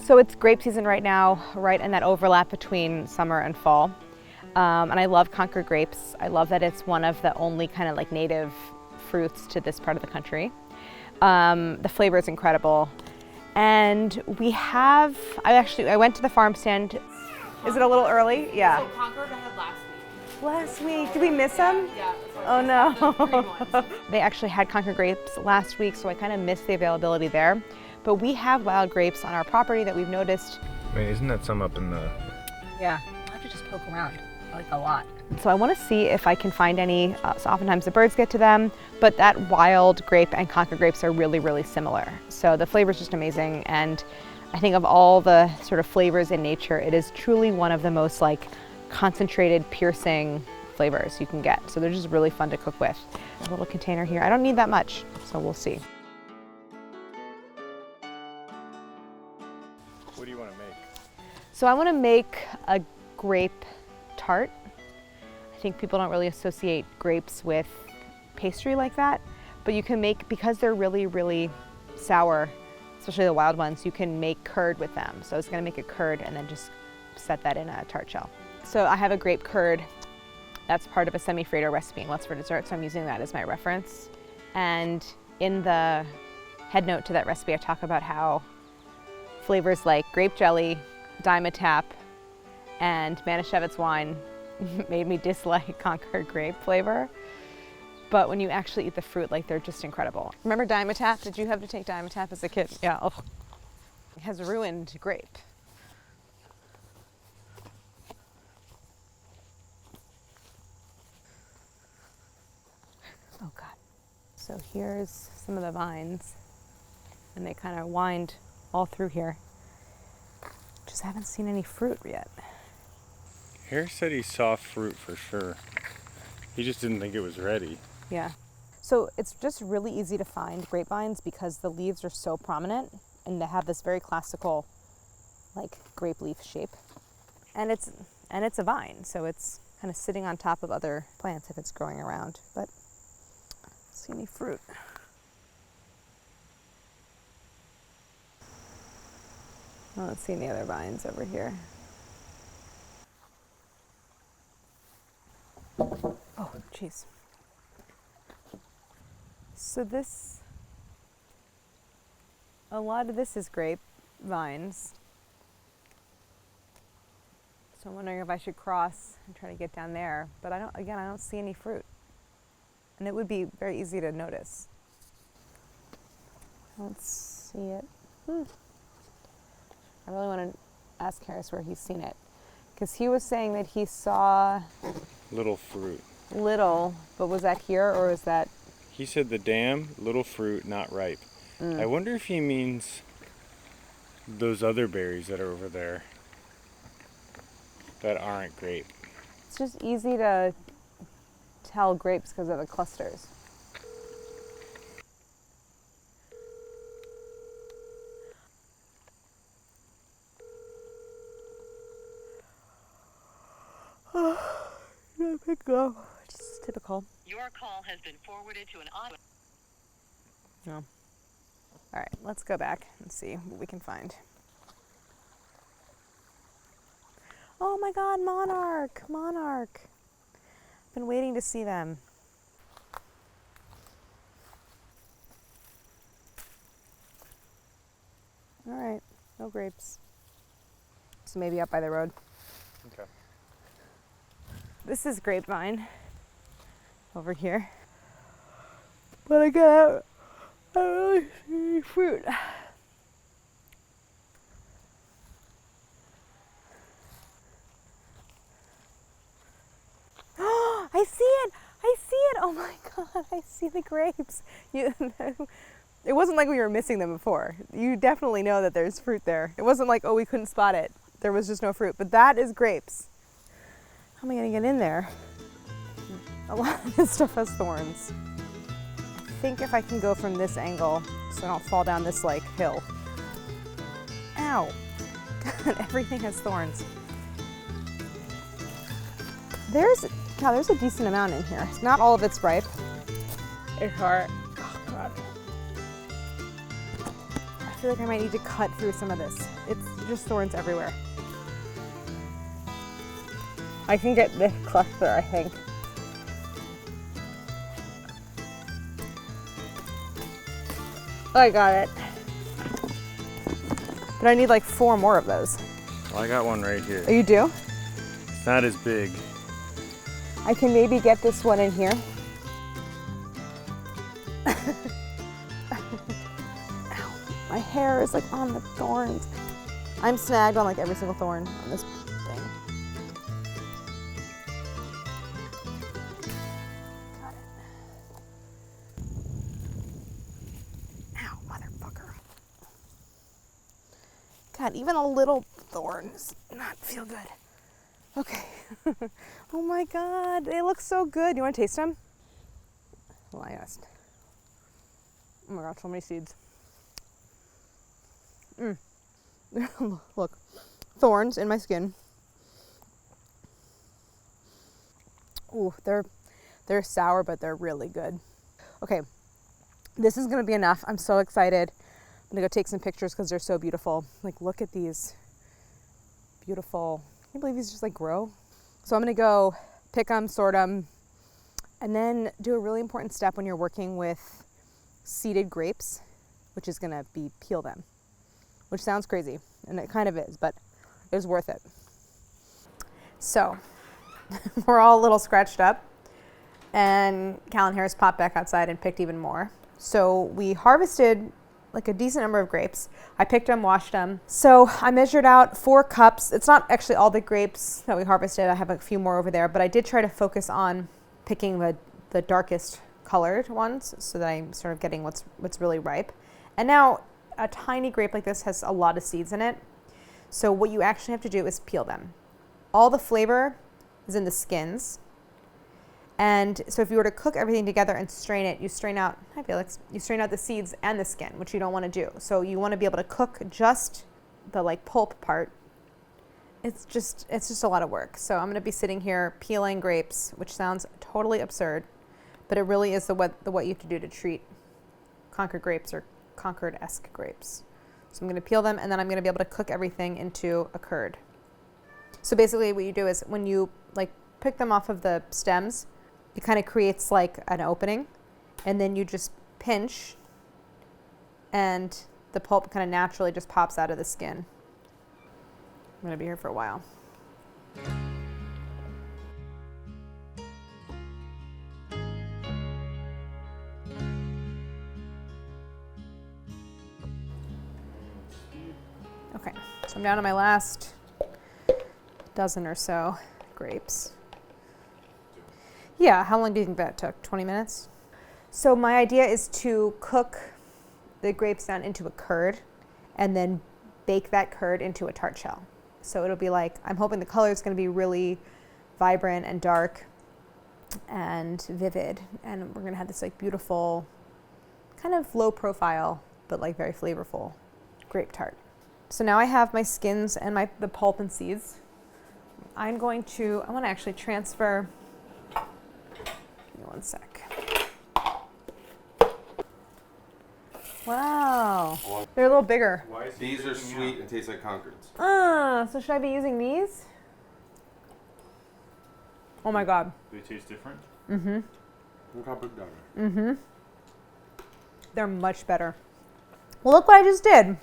So it's grape season right now, right in that overlap between summer and fall. And I love Concord grapes. I love that it's one of the only kind of like native fruits to this part of the country. The flavor is incredible. And we have, I went to the farm stand. Is it a little early? Yeah. So Concord I had last week. Last week. Did we miss them? Yeah. Oh no. They actually had Concord grapes last week, so I kind of missed the availability there. But we have wild grapes on our property that we've noticed. Wait, isn't that some up in the... Yeah, I'll have to just poke around, like a lot. So I want to see if I can find any, so oftentimes the birds get to them, but that wild grape and Concord grapes are really, really similar. So the flavor is just amazing, and I think of all the sort of flavors in nature, it is truly one of the most like concentrated, piercing flavors you can get. So they're just really fun to cook with. A little container here. I don't need that much, so we'll see. What do you want to make? So I want to make a grape tart. I think people don't really associate grapes with pastry like that, but you can make, because they're really, really sour, especially the wild ones, you can make curd with them. So I was going to make a curd and then just set that in a tart shell. So I have a grape curd that's part of a semi-Frito recipe in What's for Dessert, so I'm using that as my reference. And in the head note to that recipe, I talk about how flavors like grape jelly, Dimetapp, and Manischewitz wine made me dislike Concord grape flavor. But when you actually eat the fruit, like, they're just incredible. Remember Dimetapp? Did you have to take Dimetapp as a kid? Yeah. Oh. It has ruined grape. Oh God. So here's some of the vines, and they kind of wind all through here. Just haven't seen any fruit yet. Harris said he saw fruit for sure. He just didn't think it was ready. Yeah. So it's just really easy to find grapevines because the leaves are so prominent and they have this very classical like grape leaf shape. And it's a vine, so it's kind of sitting on top of other plants if it's growing around. But I don't see any fruit. I don't see any other vines over here. Oh, jeez. So a lot of this is grape vines. So I'm wondering if I should cross and try to get down there. But I don't see any fruit. And it would be very easy to notice. I don't see it. I really want to ask Harris where he's seen it. Because he was saying that he saw... Little fruit. Little, but was that here or was that... He said the dam, little fruit, not ripe. I wonder if he means those other berries that are over there that aren't grape. It's just easy to tell grapes because of the clusters. Go. Just typical. Your call has been forwarded to an auto. No. All right, let's go back and see what we can find. Oh my God, monarch, monarch. I've been waiting to see them. All right, no grapes. So maybe up by the road. Okay. This is grapevine over here. But again, I don't really see any fruit. Oh, I see it! I see it! Oh my God, I see the grapes. It wasn't like we were missing them before. You definitely know that there's fruit there. It wasn't like, oh, we couldn't spot it. There was just no fruit, but that is grapes. How am I gonna get in there? A lot of this stuff has thorns. I think if I can go from this angle so I don't fall down this like hill. Ow. God, everything has thorns. There's a decent amount in here. Not all of it's ripe. It's hard. Oh God. I feel like I might need to cut through some of this. It's just thorns everywhere. I can get this cluster, I think. I got it. But I need like 4 more of those. Well, I got one right here. Oh, you do? It's not as big. I can maybe get this one in here. Ow, my hair is like on the thorns. I'm snagged on like every single thorn on this thing. Got it. Ow, motherfucker. God, even a little thorn does not feel good. Okay. Oh my God, they look so good. You want to taste them? Well, I asked. Oh my gosh, so many seeds. Look, thorns in my skin. Ooh, they're sour, but they're really good. Okay, this is gonna be enough. I'm so excited. I'm gonna go take some pictures because they're so beautiful. Like, look at these beautiful. Can you believe these just like grow? So I'm gonna go pick them, sort them, and then do a really important step when you're working with seeded grapes, which is gonna be peel them, which sounds crazy, and it kind of is, but it was worth it. So we're all a little scratched up, and Callan Harris popped back outside and picked even more. So we harvested like a decent number of grapes. I picked them, washed them. So I measured out 4 cups. It's not actually all the grapes that we harvested. I have a few more over there, but I did try to focus on picking the darkest colored ones so that I'm sort of getting what's really ripe. And now a tiny grape like this has a lot of seeds in it. So what you actually have to do is peel them. All the flavor is in the skins. And so if you were to cook everything together and strain it, you strain out, hi Felix, you strain out the seeds and the skin, which you don't want to do. So you want to be able to cook just the like pulp part. It's just a lot of work. So I'm going to be sitting here peeling grapes, which sounds totally absurd, but it really is what you have to do to treat Concord grapes or Concord-esque grapes. So I'm going to peel them, and then I'm going to be able to cook everything into a curd. So basically what you do is when you like pick them off of the stems, it kind of creates like an opening, and then you just pinch and the pulp kind of naturally just pops out of the skin. I'm going to be here for a while. Okay, so I'm down to my last dozen or so grapes. Yeah, how long do you think that took? 20 minutes? So my idea is to cook the grapes down into a curd and then bake that curd into a tart shell. So it'll be like, I'm hoping the color is going to be really vibrant and dark and vivid, and we're going to have this like beautiful, kind of low profile, but like very flavorful grape tart. So now I have my skins and the pulp and seeds. I want to actually transfer. Give me one sec. Wow, they're a little bigger. These are sweet and taste like Concords. So should I be using these? Oh my God. Do they taste different? Mm-hmm. Concord dog. Mm-hmm. They're much better. Well, look what I just did.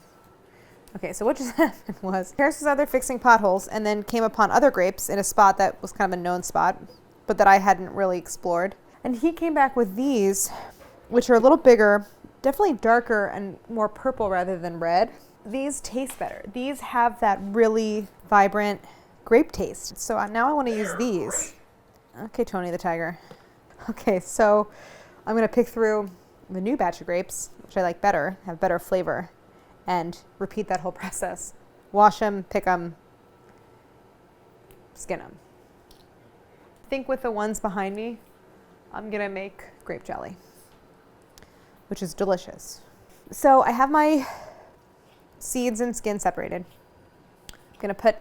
Okay, so what just happened was Harris was out there fixing potholes and then came upon other grapes in a spot that was kind of a known spot, but that I hadn't really explored. And he came back with these, which are a little bigger, definitely darker and more purple rather than red. These taste better. These have that really vibrant grape taste. So now I want to use these. Okay, Tony the Tiger. Okay, so I'm going to pick through the new batch of grapes, which I like better, have better flavor, and repeat that whole process. Wash them, pick them, skin them. I think with the ones behind me, I'm going to make grape jelly, which is delicious. So I have my seeds and skin separated. I'm going to put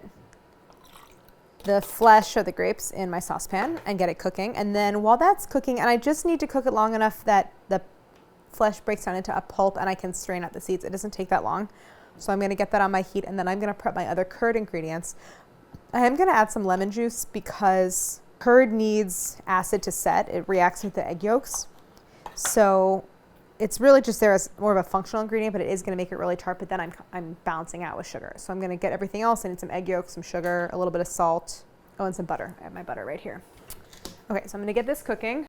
the flesh of the grapes in my saucepan and get it cooking. And then while that's cooking, and I just need to cook it long enough that the flesh breaks down into a pulp and I can strain out the seeds. It doesn't take that long. So I'm going to get that on my heat, and then I'm going to prep my other curd ingredients. I am going to add some lemon juice because curd needs acid to set. It reacts with the egg yolks. So it's really just there as more of a functional ingredient, but it is going to make it really tart, but then I'm balancing out with sugar. So I'm going to get everything else. I need some egg yolks, some sugar, a little bit of salt. Oh, and some butter. I have my butter right here. Okay, so I'm going to get this cooking.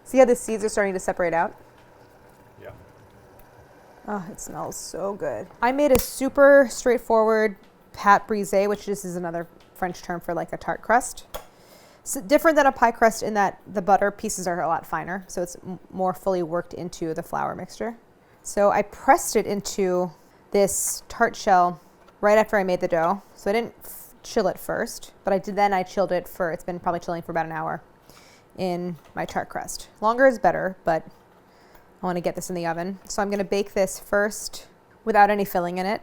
See how the seeds are starting to separate out? Yeah. Oh, it smells so good. I made a super straightforward pâte brisée, which this is another French term for like a tart crust. It's different than a pie crust in that the butter pieces are a lot finer, so it's more fully worked into the flour mixture. So I pressed it into this tart shell right after I made the dough. So I didn't chill it first, but I chilled it it's been probably chilling for about an hour in my tart crust. Longer is better, but I want to get this in the oven. So I'm going to bake this first without any filling in it.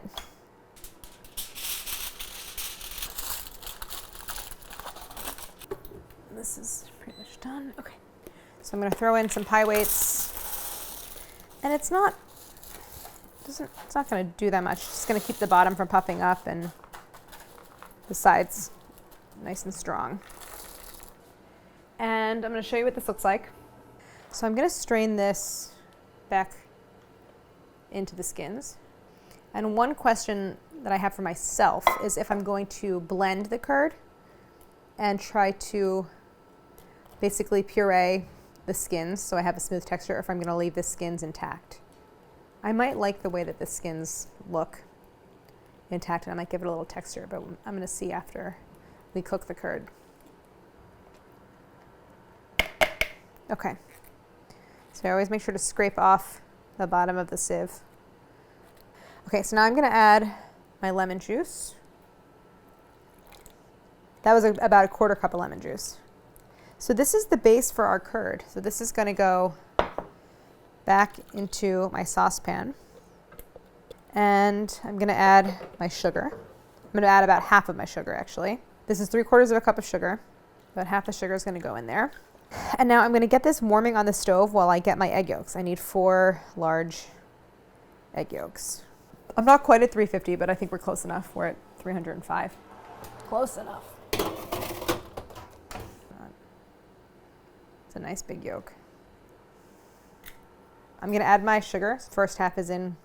This is pretty much done. Okay. So I'm going to throw in some pie weights. And it's not going to do that much. It's just going to keep the bottom from puffing up and the sides nice and strong. And I'm going to show you what this looks like. So I'm going to strain this back into the skins. And one question that I have for myself is if I'm going to blend the curd and try to basically puree the skins so I have a smooth texture, or if I'm going to leave the skins intact. I might like the way that the skins look intact, and I might give it a little texture, but I'm going to see after we cook the curd. Okay, so I always make sure to scrape off the bottom of the sieve. Okay, so now I'm going to add my lemon juice. That was about a quarter cup of lemon juice. So this is the base for our curd. So this is going to go back into my saucepan. And I'm going to add my sugar. I'm going to add about half of my sugar, actually. This is 3/4 of a cup of sugar. About half the sugar is going to go in there. And now I'm going to get this warming on the stove while I get my egg yolks. I need 4 large egg yolks. I'm not quite at 350, but I think we're close enough. We're at 305. Close enough. It's a nice big yolk. I'm going to add my sugar. First half is in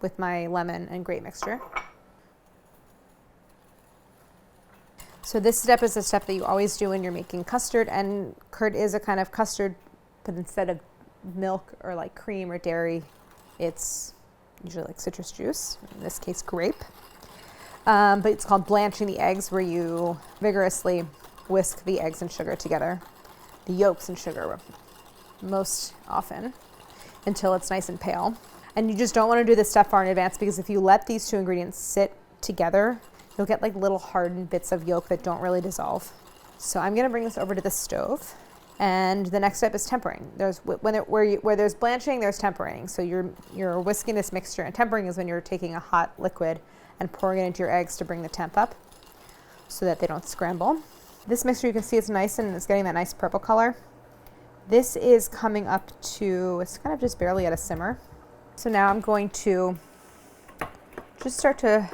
with my lemon and grape mixture. So this step is a step that you always do when you're making custard, and curd is a kind of custard, but instead of milk or like cream or dairy, it's usually like citrus juice, in this case grape. But it's called blanching the eggs, where you vigorously whisk the eggs and sugar together, the yolks and sugar most often, until it's nice and pale. And you just don't want to do this step far in advance, because if you let these 2 ingredients sit together, you'll get like little hardened bits of yolk that don't really dissolve. So I'm going to bring this over to the stove. And the next step is tempering. Where there's blanching, there's tempering. So you're whisking this mixture, and tempering is when you're taking a hot liquid and pouring it into your eggs to bring the temp up so that they don't scramble. This mixture, you can see it's nice and it's getting that nice purple color. This is coming up to, it's kind of just barely at a simmer. So now I'm going to just start to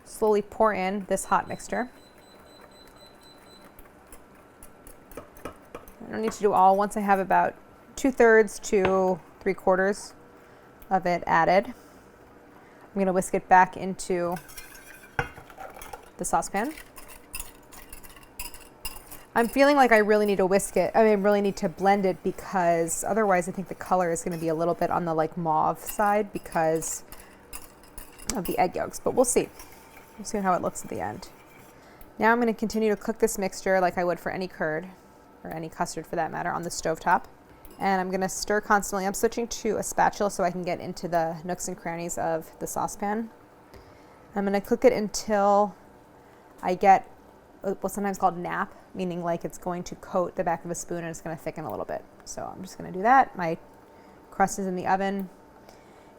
slowly pour in this hot mixture. I don't need to do all. Once I have about 2/3 to 3/4 of it added, I'm going to whisk it back into the saucepan. I'm feeling like I really need to whisk it. Really need to blend it, because otherwise I think the color is going to be a little bit on the like mauve side because of the egg yolks, but we'll see. We'll see how it looks at the end. Now I'm going to continue to cook this mixture like I would for any curd, or any custard for that matter, on the stovetop. And I'm going to stir constantly. I'm switching to a spatula so I can get into the nooks and crannies of the saucepan. I'm going to cook it until I get what's sometimes called nap, meaning like it's going to coat the back of a spoon and it's going to thicken a little bit. So I'm just going to do that. My crust is in the oven.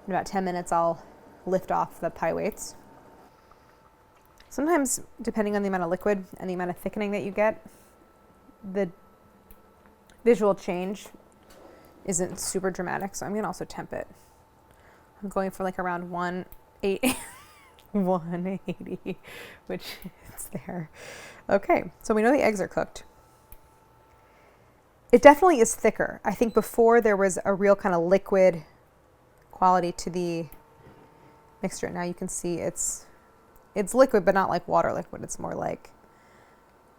In about 10 minutes, I'll lift off the pie weights. Sometimes, depending on the amount of liquid and the amount of thickening that you get, the visual change isn't super dramatic, so I'm gonna also temp it. I'm going for like around 180, 180, which is there. Okay, so we know the eggs are cooked. It definitely is thicker. I think before there was a real kind of liquid quality to the mixture. Now you can see it's liquid, but not like water liquid. It's more like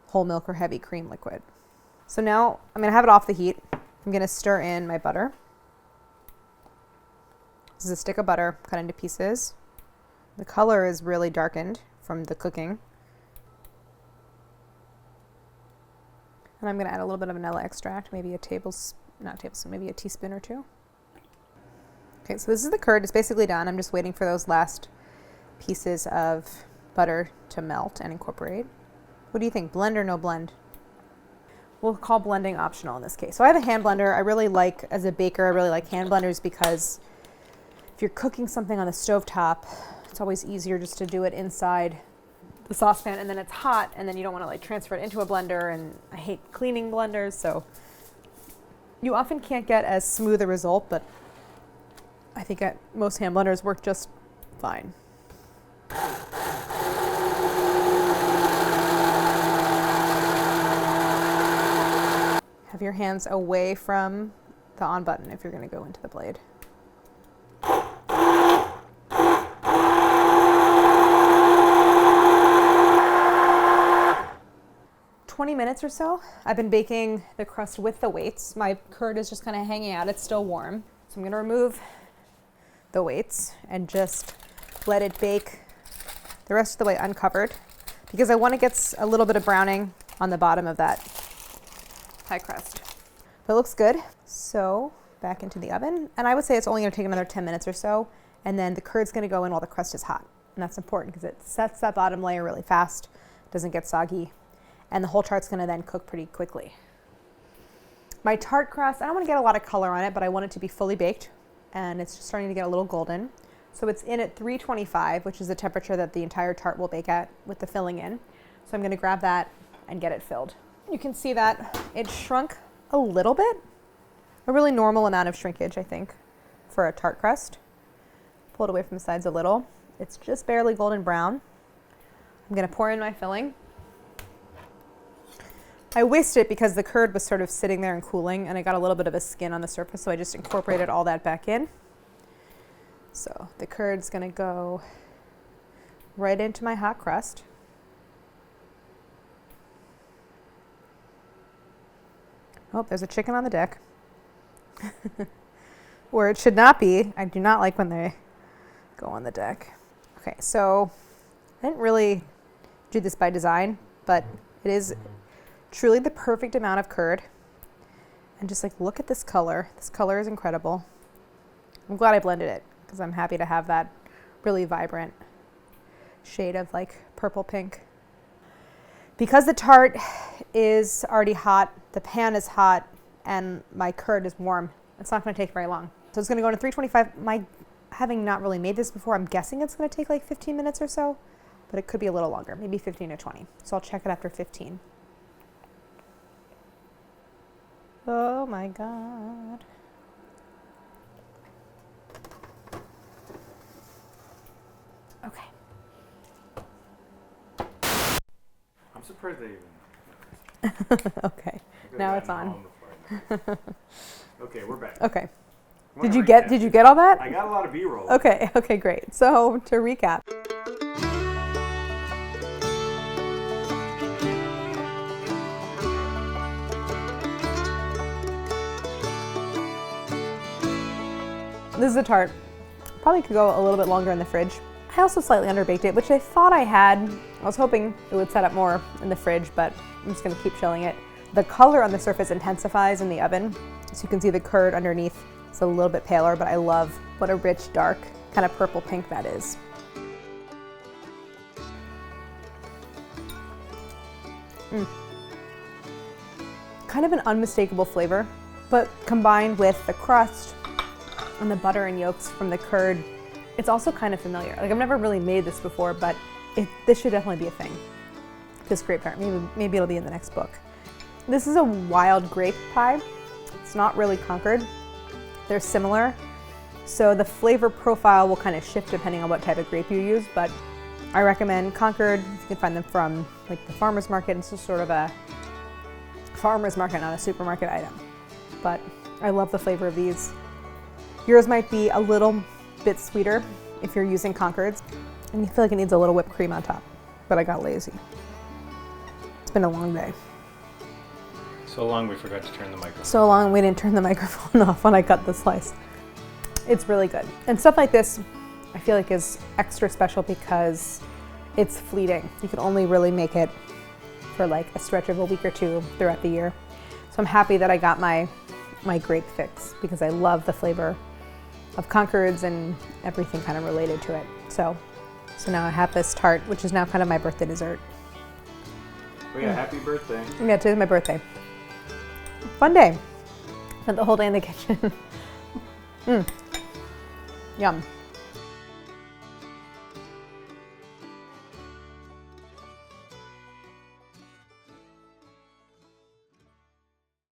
whole milk or heavy cream liquid. So now I'm gonna have it off the heat. I'm gonna stir in my butter. This is a stick of butter cut into pieces. The color is really darkened from the cooking. And I'm gonna add a little bit of vanilla extract, maybe a maybe a teaspoon or two. Okay, so this is the curd. It's basically done. I'm just waiting for those last pieces of butter to melt and incorporate. What do you think? Blend or no blend? We'll call blending optional in this case. So I have a hand blender. I really like, as a baker, I really like hand blenders because if you're cooking something on the stovetop, it's always easier just to do it inside the saucepan, and then it's hot, and then you don't want to like transfer it into a blender, and I hate cleaning blenders, so you often can't get as smooth a result, but I think most hand blenders work just fine. Have your hands away from the on button if you're going to go into the blade. 20 minutes or so. I've been baking the crust with the weights. My curd is just kind of hanging out. It's still warm. So I'm going to remove the weights and just let it bake the rest of the way uncovered because I want to get a little bit of browning on the bottom of that pie crust. But it looks good. So back into the oven. And I would say it's only going to take another 10 minutes or so. And then the curd's going to go in while the crust is hot. And that's important because it sets that bottom layer really fast, doesn't get soggy. And the whole tart's gonna then cook pretty quickly. My tart crust, I don't wanna get a lot of color on it, but I want it to be fully baked, and it's just starting to get a little golden. So it's in at 325, which is the temperature that the entire tart will bake at with the filling in. So I'm gonna grab that and get it filled. You can see that it shrunk a little bit, a really normal amount of shrinkage, I think, for a tart crust. Pull it away from the sides a little. It's just barely golden brown. I'm gonna pour in my filling. I whisked it because the curd was sort of sitting there and cooling, and I got a little bit of a skin on the surface, so I just incorporated all that back in. So the curd's gonna go right into my hot crust. Oh, there's a chicken on the deck. Where it should not be. I do not like when they go on the deck. Okay, so I didn't really do this by design, but it is truly the perfect amount of curd. And just like, look at this color. This color is incredible. I'm glad I blended it because I'm happy to have that really vibrant shade of like purple pink. Because the tart is already hot, the pan is hot, and my curd is warm, it's not going to take very long. So it's going to go into 325. Having not really made this before, I'm guessing it's going to take like 15 minutes or so, but it could be a little longer, maybe 15 to 20. So I'll check it after 15. Oh my God. Okay. I'm surprised they even. Okay. Now it's on. Okay, we're back. Okay. Did you get all that? I got a lot of B-roll. Okay, great. So to recap. This is a tart. Probably could go a little bit longer in the fridge. I also slightly underbaked it, which I thought I had. I was hoping it would set up more in the fridge, but I'm just gonna keep chilling it. The color on the surface intensifies in the oven. So you can see the curd underneath. It's a little bit paler, but I love what a rich, dark, kind of purple pink that is. Kind of an unmistakable flavor, but combined with the crust and the butter and yolks from the curd, it's also kind of familiar. Like, I've never really made this before, but this should definitely be a thing. This grape tart, maybe it'll be in the next book. This is a wild grape pie. It's not really Concord. They're similar. So the flavor profile will kind of shift depending on what type of grape you use, but I recommend Concord. You can find them from like the farmer's market. It's just sort of a farmer's market, not a supermarket item. But I love the flavor of these. Yours might be a little bit sweeter if you're using Concords, and you feel like it needs a little whipped cream on top, but I got lazy. It's been a long day. So long we forgot to turn the microphone. So long we didn't turn the microphone off when I cut the slice. It's really good. And stuff like this, I feel like is extra special because it's fleeting. You can only really make it for like a stretch of a week or two throughout the year. So I'm happy that I got my grape fix because I love the flavor of Concords and everything kind of related to it. So now I have this tart, which is now kind of my birthday dessert. Oh yeah, happy birthday. Yeah, today's my birthday. Fun day. Spent the whole day in the kitchen. Yum.